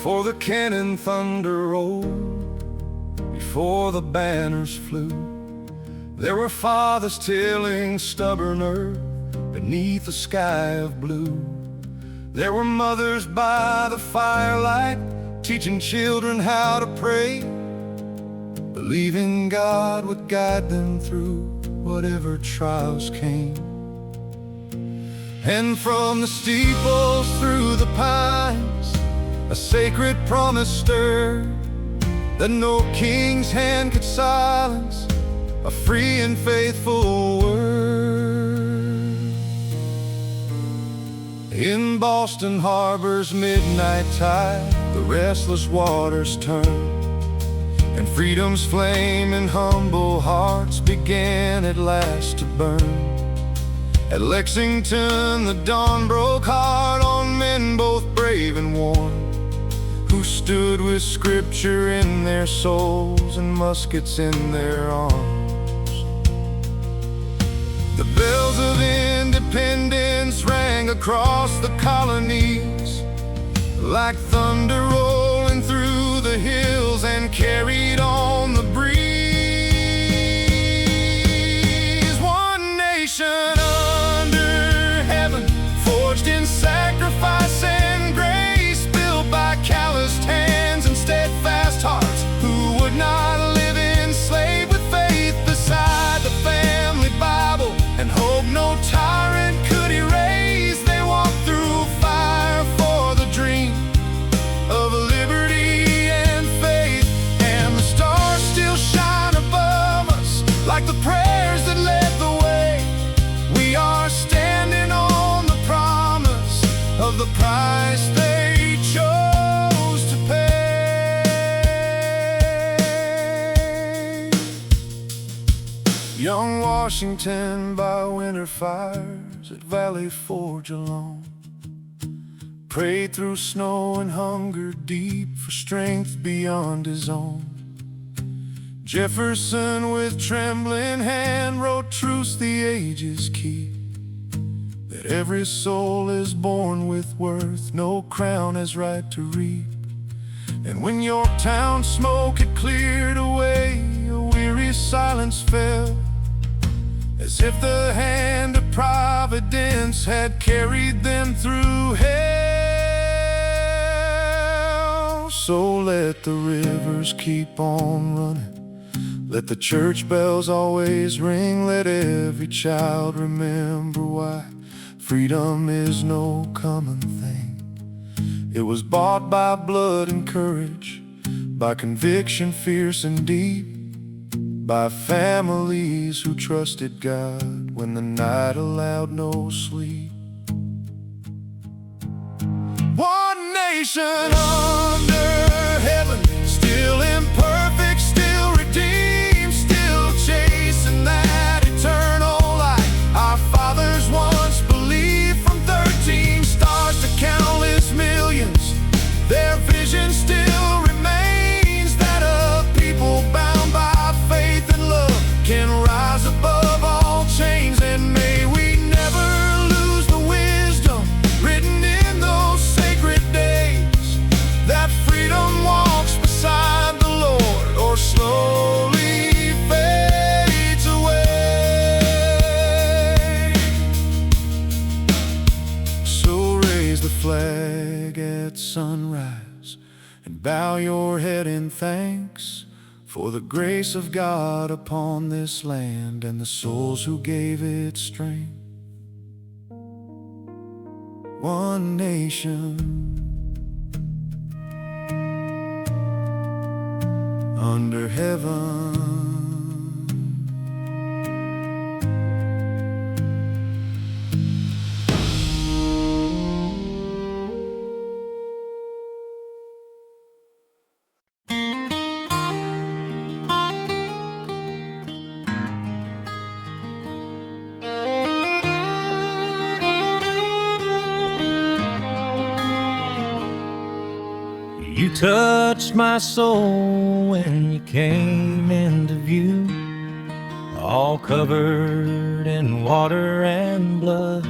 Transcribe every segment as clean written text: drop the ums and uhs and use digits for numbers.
before the cannon thunder rolled, before the banners flew. There were fathers tilling stubborn earth beneath a sky of blue. There were mothers by the firelight teaching children how to pray, believing God would guide them through whatever trials came. And from the steeples through the pines, a sacred promise stirred, that no king's hand could silence a free and faithful word. In Boston Harbor's midnight tide, the restless waters turned, and freedom's flame in humble hearts began at last to burn. At Lexington the dawn broke hard on men both brave and worn, who stood with scripture in their souls and muskets in their arms. The bells of independence rang across the colonies, like thunder rolling through the hills and carried on the breeze. One nation under heaven, forged in sacrifice and grace, built by calloused hands and steadfast hearts, who would not live enslaved with faith beside the family Bible, and hope no tyrant could erase. They walked through fire for the dream of liberty and faith, and the stars still shine above us like the prayers that led the way. We are standing on the promise of the price they chose to pay. Young Washington by winter fires at Valley Forge alone, prayed through snow and hunger deep for strength beyond his own. Jefferson with trembling hand wrote truths the ages keep, that every soul is born with worth, no crown has right to reap. And when Yorktown's smoke had cleared away, a weary silence fell, as if the hand of providence had carried them through hell. So let the rivers keep on running, let the church bells always ring, let every child remember why freedom is no common thing. It was bought by blood and courage, by conviction fierce and deep, by families who trusted God when the night allowed no sleep. One nation under heaven, still imperfect, still redeemed, still chasing that eternal light. Our fathers once believed, from 13 stars to countless millions, their vision still remains, that a people bound by faith and love can rise above all chains. And may we never lose the wisdom written in those sacred days, that freedom walks beside the Lord or slowly fades away. So raise the flag at sunrise and bow your head in thanks for the grace of God upon this land and the souls who gave it strength. One nation under heaven. You touched my soul when you came into view, all covered in water and blood.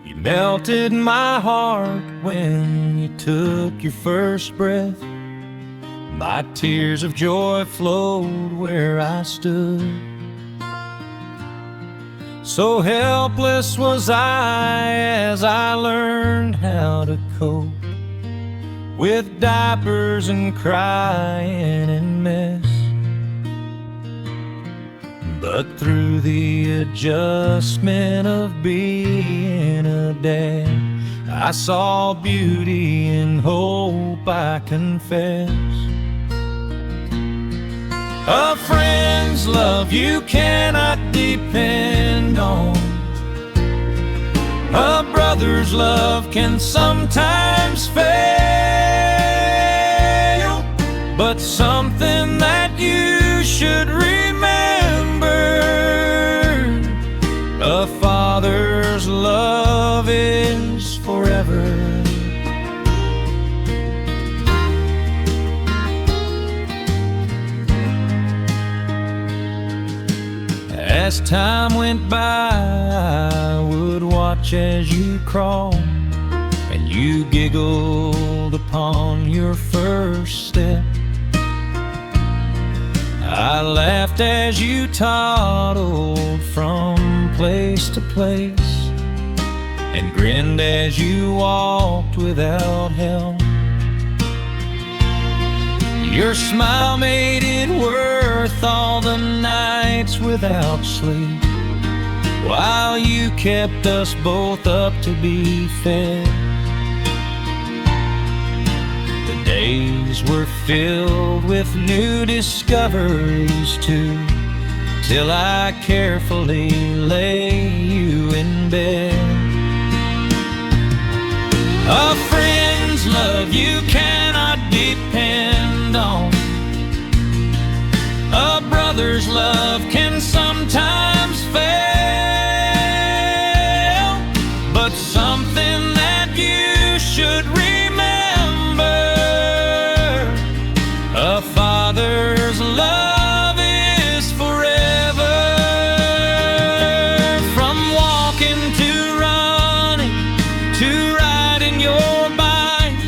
You melted my heart when you took your first breath. My tears of joy flowed where I stood. So helpless was I as I learned how to cope with diapers and crying and mess. But through the adjustment of being a dad, I saw beauty and hope, I confess. A friend's love you cannot depend on. A brother's love can sometimes fail, but something that you should remember: a father's love is forever. As time went by, I would watch as you crawled and you giggled upon your first step. I laughed as you toddled from place to place and grinned as you walked without help. Your smile made it worth all the nights without sleep, while you kept us both up to be fed. The days were filled with new discoveries too, till I carefully lay you in bed. A friend's love you cannot depend on. A brother's love can sometimes fail, but something that you should remember: a father's love is forever. From walking to running to riding your bike,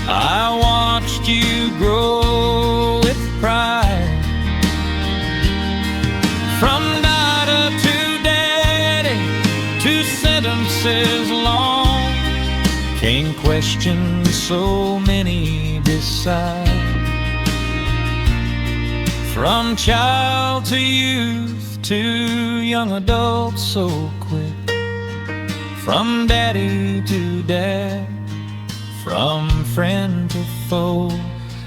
I watched you grow with pride. From daughter to daddy, 2 sentences long, came questions so many decide. From child to youth to young adult so quick, from daddy to dad, from friend to foe,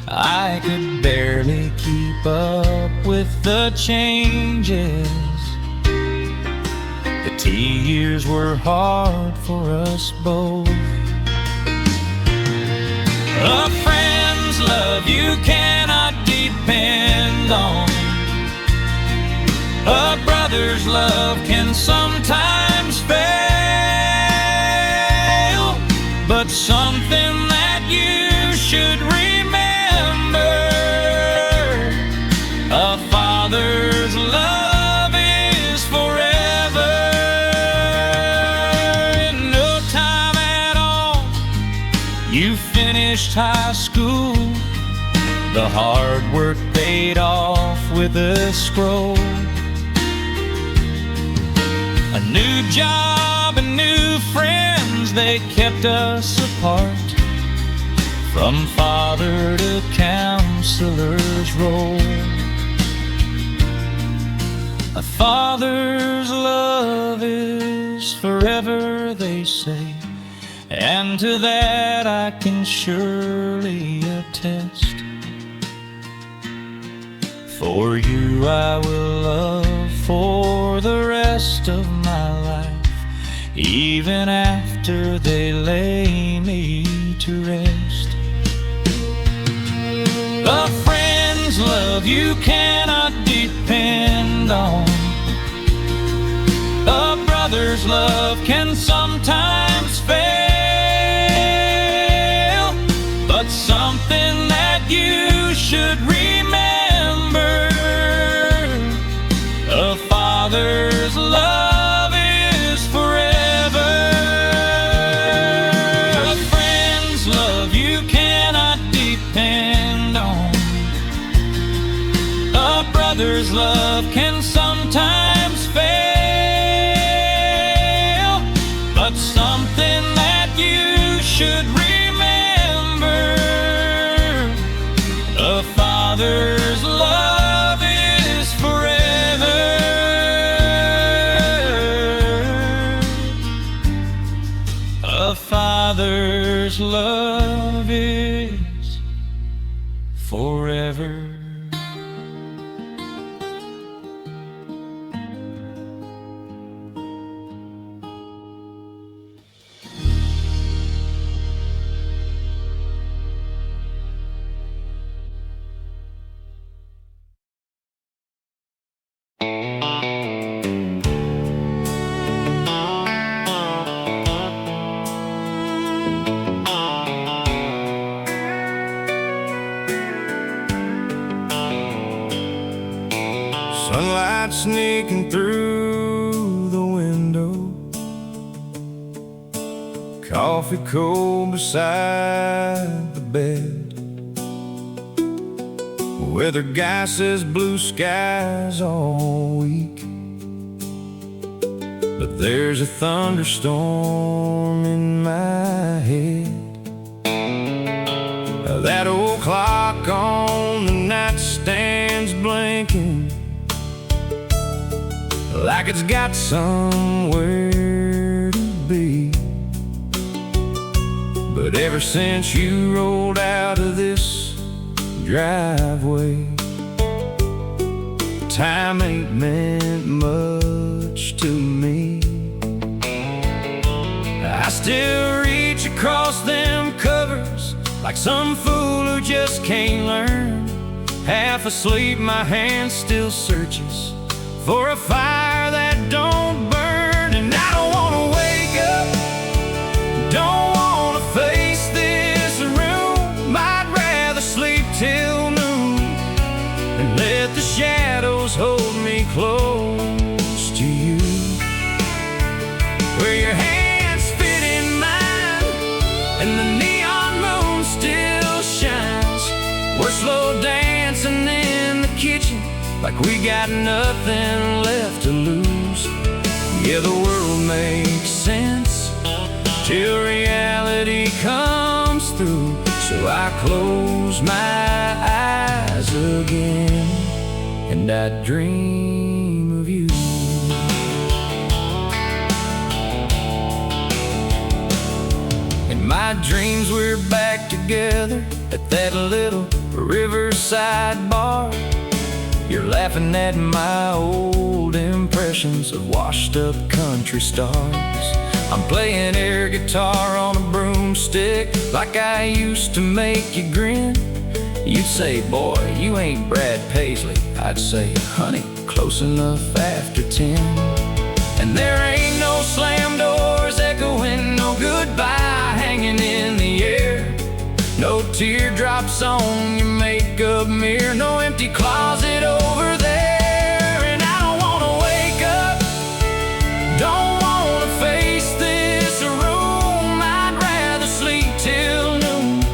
I could barely keep up with the changes. The T-years were hard for us both. A friend's love you cannot depend on. A brother's love can sometimes fail, but something that you should remember: a father's love is forever. In no time at all, you finished high school. The hard work paid off with a scroll. A new job and new friends, they kept us apart. From father to counselor's role, a father's love is forever, they say, and to that I can surely attest. For you I will love for the rest of my life, even after they lay me to rest. A friend's love you cannot depend on. A brother's love can sometimes fail, but something that you should remember: a father's love is forever. you cannot depend on. A brother's love can sometimes fail, but something that you should remember: a father's love is forever. A father's love is forever. Sunlight sneaking through the window, coffee cold beside the bed. Weather guy says blue skies all week, but there's a thunderstorm in my head. That old clock on the nightstand's blinking like it's got somewhere to be. But ever since you rolled out of this driveway, time ain't meant much to me. I still reach across them covers like some fool who just can't learn. Half asleep, my hand still searches for a fire that don't burn. And I don't wanna wake up, don't wanna face this room. I'd rather sleep till noon and let the shadows hold me close to you, where your hands fit in mine and the neon moon still shines. We're slow dancing in the kitchen like we got nothing left to lose. Yeah, the world makes sense till reality comes through. So I close my eyes again and I dream of you. In my dreams we're back together at that little riverside bar. You're laughing at my old impressions of washed-up country stars. I'm playing air guitar on a broomstick like I used to make you grin. You'd say, boy, you ain't Brad Paisley. I'd say, honey, close enough after 10. And there ain't no slam doors echoing, no goodbye hanging in the air. No teardrops on your makeup mirror, no empty closet over there. And I don't wanna wake up, don't wanna face this room. I'd rather sleep till noon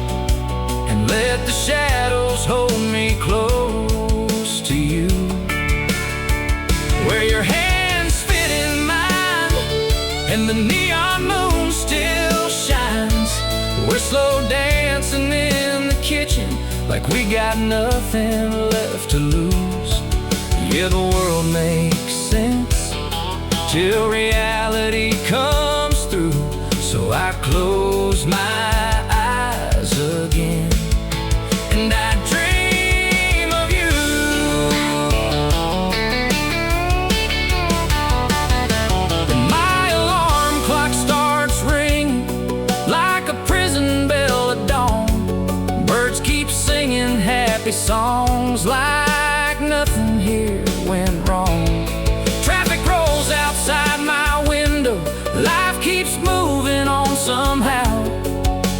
and let the shadows hold me close to you, where your hands fit in mine and the neon moon still shines. We're slow dancing in the kitchen like we got nothing left to lose. Yeah, the world makes sense till reality comes through. So I close my eyes again and I dream of you. And my alarm clock starts ringing like a prison bell at dawn. Birds keep singing happy songs like nothing here went wrong. Traffic rolls outside my window, life keeps moving on somehow.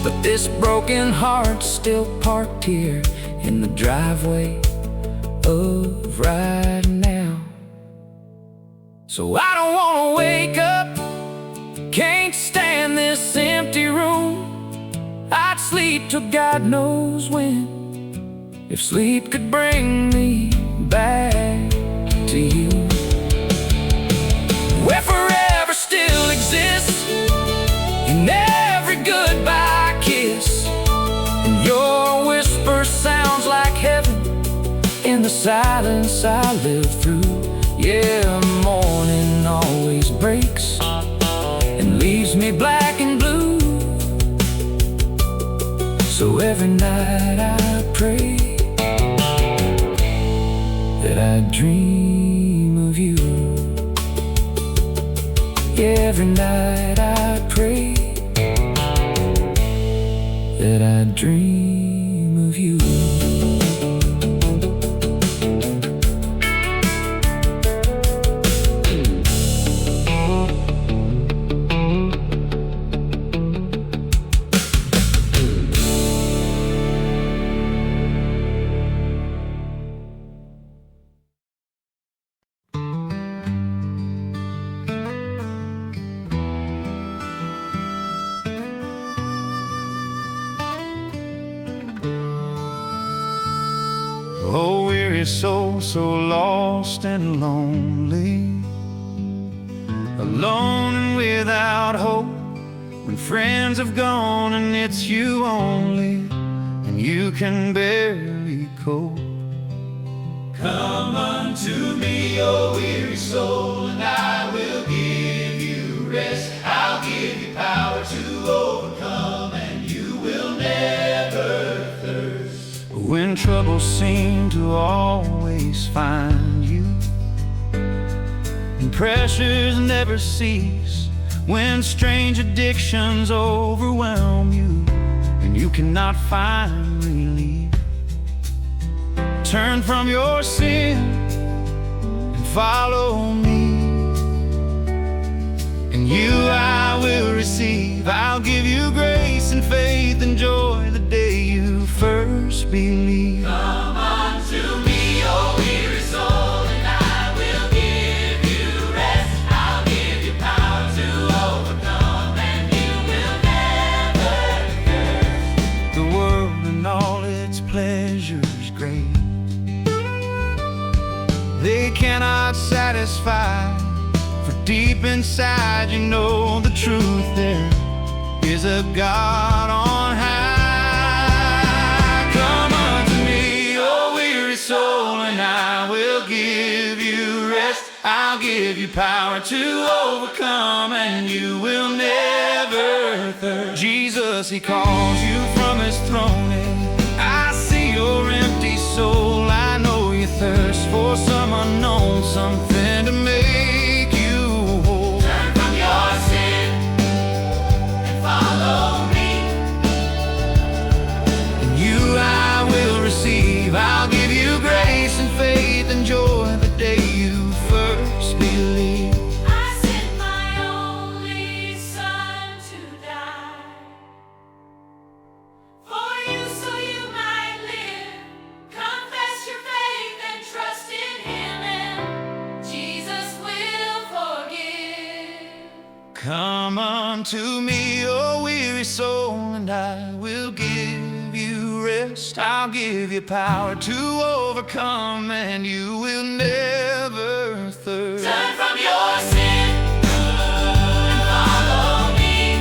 But this broken heart's still parked here in the driveway of right now. So I don't wanna wake up, can't stand this empty room. I'd sleep till God knows when. If sleep could bring me back to you, where forever still exists in every goodbye kiss, and your whisper sounds like heaven in the silence I live through. Yeah, morning always breaks and leaves me black and blue. So every night I pray that I dream of you. Yeah, every night I pray that I dream of you. Oh, weary soul, so lost and lonely, alone and without hope, when friends have gone and it's you only, and you can barely cope. Come unto me, O weary soul, and I will give you rest. I'll give you power to overcome, and you will never thirst. When troubles seem to always find you, and pressures never cease, when strange addictions overwhelm you, and you cannot find relief, turn from your sin and follow me, and you I will receive. I'll give you grace and faith and joy the day you first believe. Come unto me, O weary soul, and I will give you rest. I'll give you power to overcome, and you will never thirst. The world and all its pleasures great, they cannot satisfy, for deep inside you know the truth. There is a God on high. Come unto me, O weary soul, and I will give you rest. I'll give you power to overcome, and you will never thirst. Jesus, he calls you from his throne, and I see your empty soul. I know you thirst for some unknown, something to make you whole. Turn from your sin and follow me, and you I will receive. I'll give you grace and faith and joy the day you first believe. I sent my only Son to die for you, so you might live. Confess your faith and trust in him, and Jesus will forgive. Come unto me, O weary soul, and I will give you rest. I'll give you power to overcome, and you will never thirst. Turn from your sin and follow me.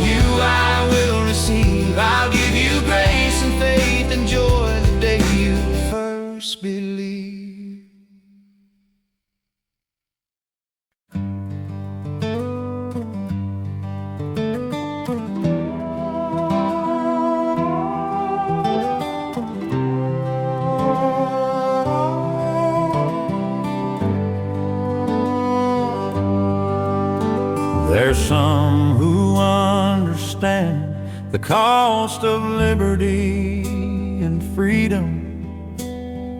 You I will receive. I'll give you grace and faith and joy the day you first believe. There's some who understand the cost of liberty and freedom,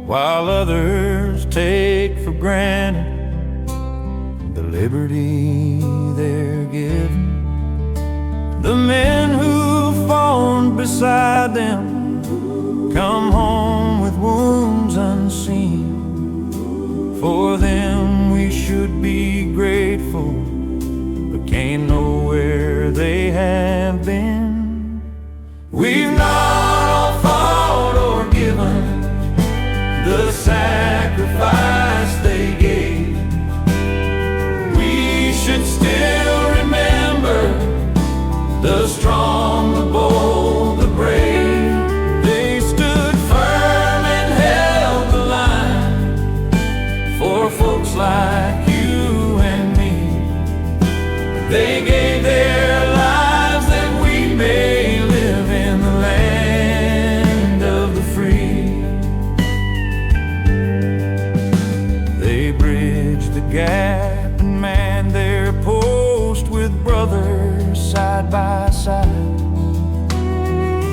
while others take for granted the liberty they're given. The men who've fallen beside them come home with wounds unseen. For them we should be grateful, but can't know where they have been.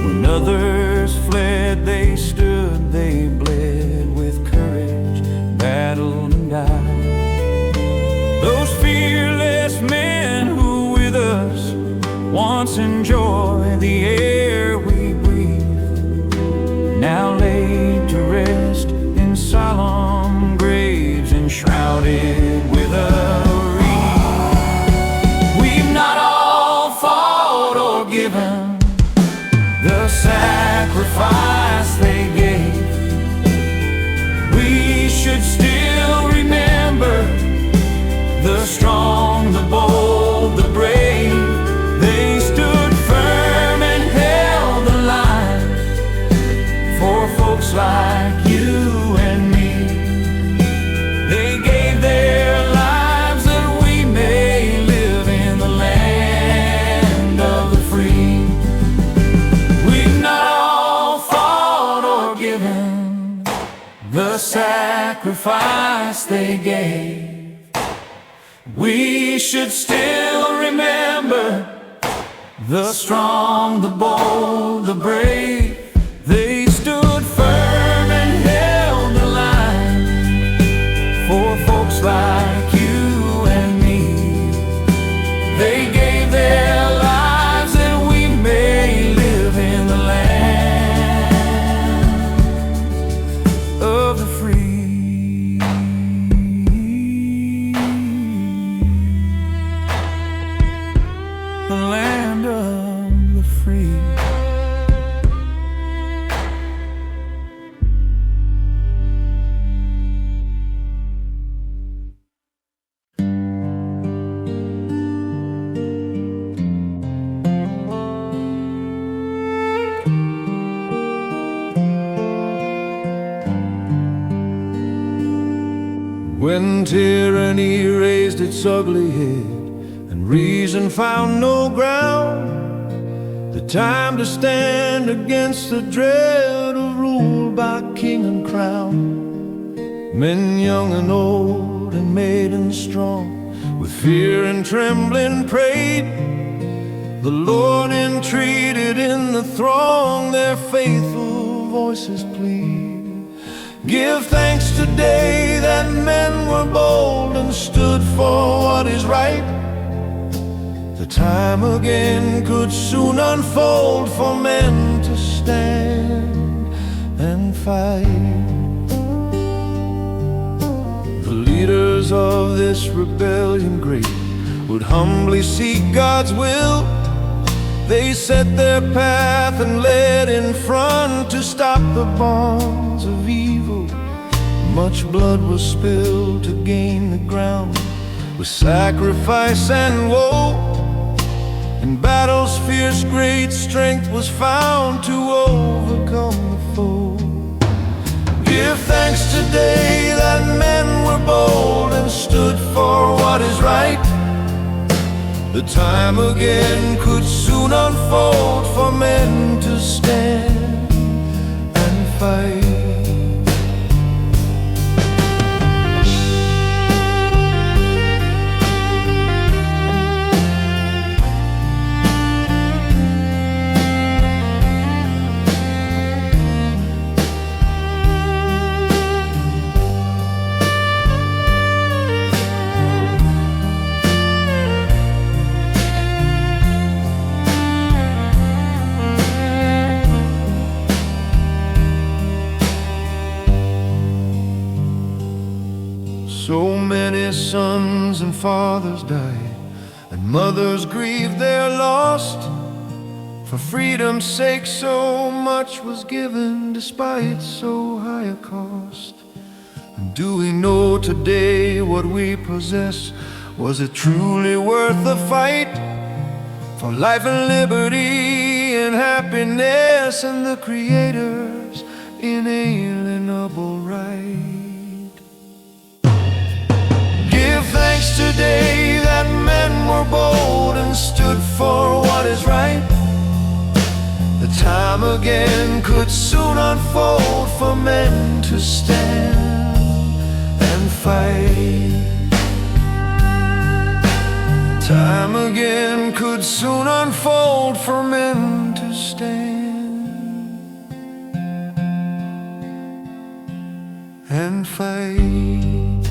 When others fled, they stood, they bled with courage, battled and died. Those fearless men who with us once enjoyed the air we breathe, now laid to rest in solemn graves, enshrouded with a wreath. We've not all fought or given the sacrifice they gave. We should still remember the strong, the bold, the brave. They stood firm and held the line for folks like you and me. They gave their lives that we may live in the land of the free. We've not all fought or given the sacrifice they gave. We should still remember the strong, the bold, the brave. They stood firm and held the line for folks like you and me. They gave their lives that we may live in the land of the free. The land of the free. When tyranny raised its ugly head and reason found no ground, the time to stand against the dread of rule by king and crown. Men young and old and maidens strong, with fear and trembling prayed. The Lord entreated in the throng, their faithful voices plead. Give thanks today that men were bold and stood for what is right. The time again could soon unfold for men to stand and fight. The leaders of this rebellion great would humbly seek God's will. They set their path and led in front to stop the bonds of evil. Much blood was spilled to gain the ground, with sacrifice and woe. In battle's fierce great strength was found to overcome the foe. Give thanks today that men were bold and stood for what is right. The time again could soon unfold for men to stand and fight. So many sons and fathers died, and mothers grieved their loss. For freedom's sake so much was given, despite so high a cost. And do we know today what we possess? Was it truly worth the fight? For life and liberty and happiness and the Creator's inalienable right. Give thanks today that men were bold and stood for what is right. The time again could soon unfold for men to stand and fight. Time again could soon unfold for men to stand and fade.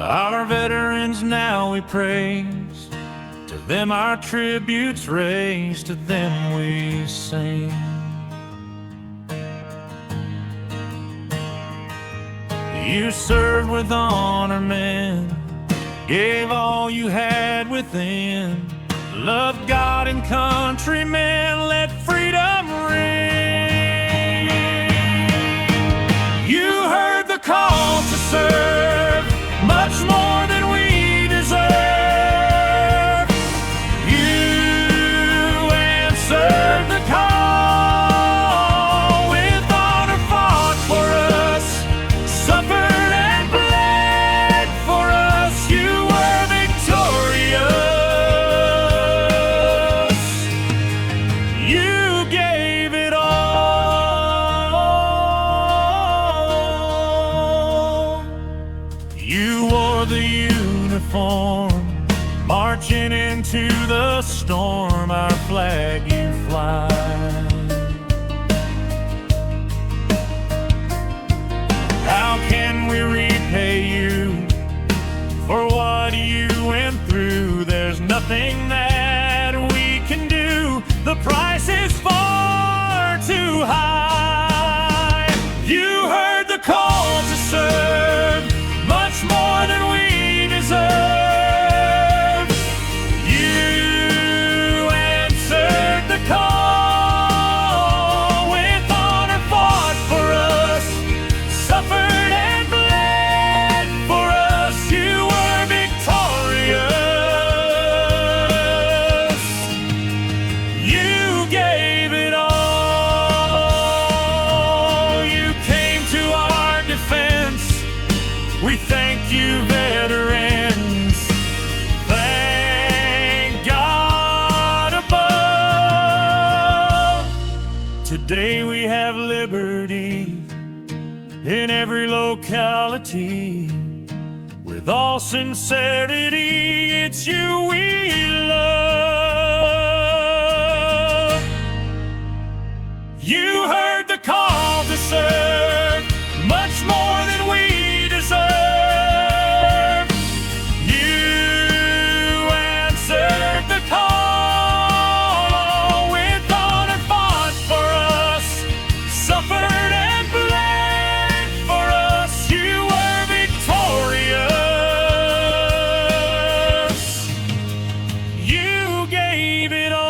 Our veterans now we praise, to them our tributes raise, to them we sing. You served with honor, men, gave all you had within, loved God and countrymen, let freedom ring. You heard the call to serve, much more than we deserve. You answered the call, with honor fought for us, suffered and bled for us. You were victorious. You gave it all. You wore the uniform, marching into the storm, our flag you fly. How can we repay you for what you went through? There's nothing that we can do, the price is far too high. You heard the call to serve, much more than we deserve. You answered the call, with honor fought for us, suffered and bled for us. You were victorious. You gave it all. You came to our defense. We thank you, veterans. Thank God above. Today we have liberty in every locality. With all sincerity, it's you we love. You heard the call to serve, much more than we deserve. You answered the call, with honor fought for us, suffered and bled for us. You were victorious. You gave it all.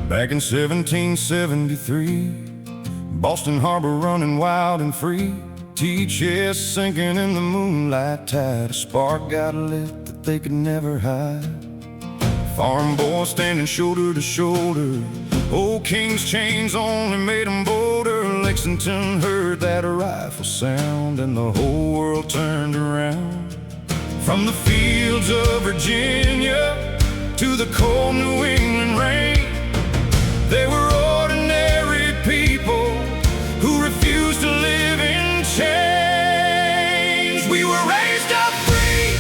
Back in 1773, Boston Harbor running wild and free, T-chest sinking in the moonlight tide. A spark got lit that they could never hide. Farm boys standing shoulder to shoulder, old King's chains only made them bolder. Lexington heard that rifle sound and the whole world turned around. From the fields of Virginia to the cold New England rain, they were ordinary people who refused to live in chains. We were raised up free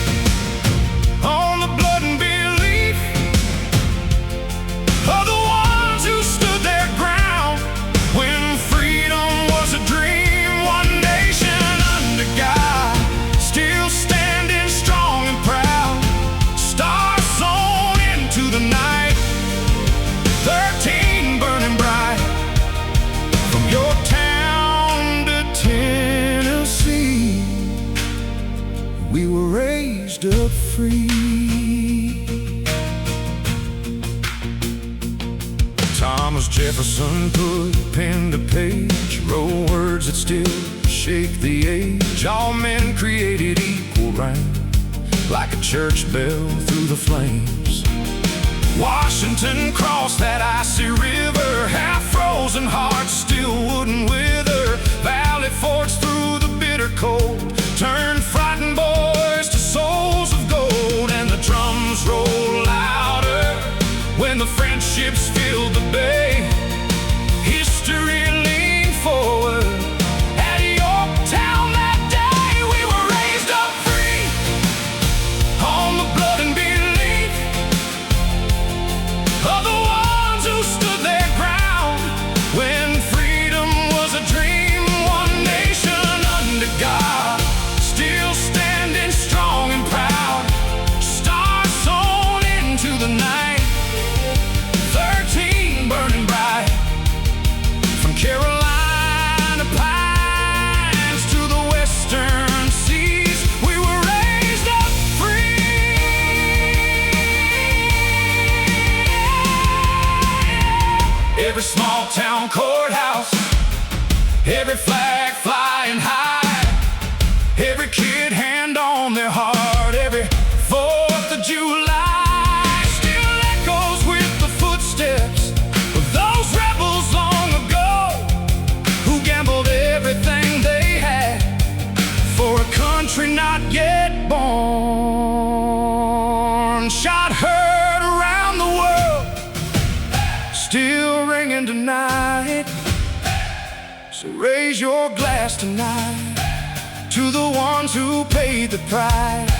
on the blood and belief of the ones who stood their ground when freedom was a dream. One nation under God, still standing strong and proud. Stars sewn into the night, 13 burning bright. From your town to Tennessee, we were raised up free. Jefferson put pen to page, wrote words that still shake the age. All men created equal right, like a church bell through the flames. Washington crossed that icy river, half-frozen hearts still wouldn't wither. Valley forts through the bitter cold, turned frightened boys to souls of gold. And the drums roll louder when the French ships filled the bay. History leaned forward at Yorktown that day. We were raised up free on the blood and belief of the ones who stood their ground when freedom was a dream. One nation under God, still standing strong and proud. Stars sewn into the night, 13 burning bright. From Carolina pines to the western seas, we were raised up free. Every small town courthouse, every flag flying high, every kid hand on their heart, every 4th of July still echoes with the footsteps of those rebels long ago who gambled everything they had for a country not yet born. Shot heard around the world, still ringing tonight. So raise your glass tonight to the ones who paid the price.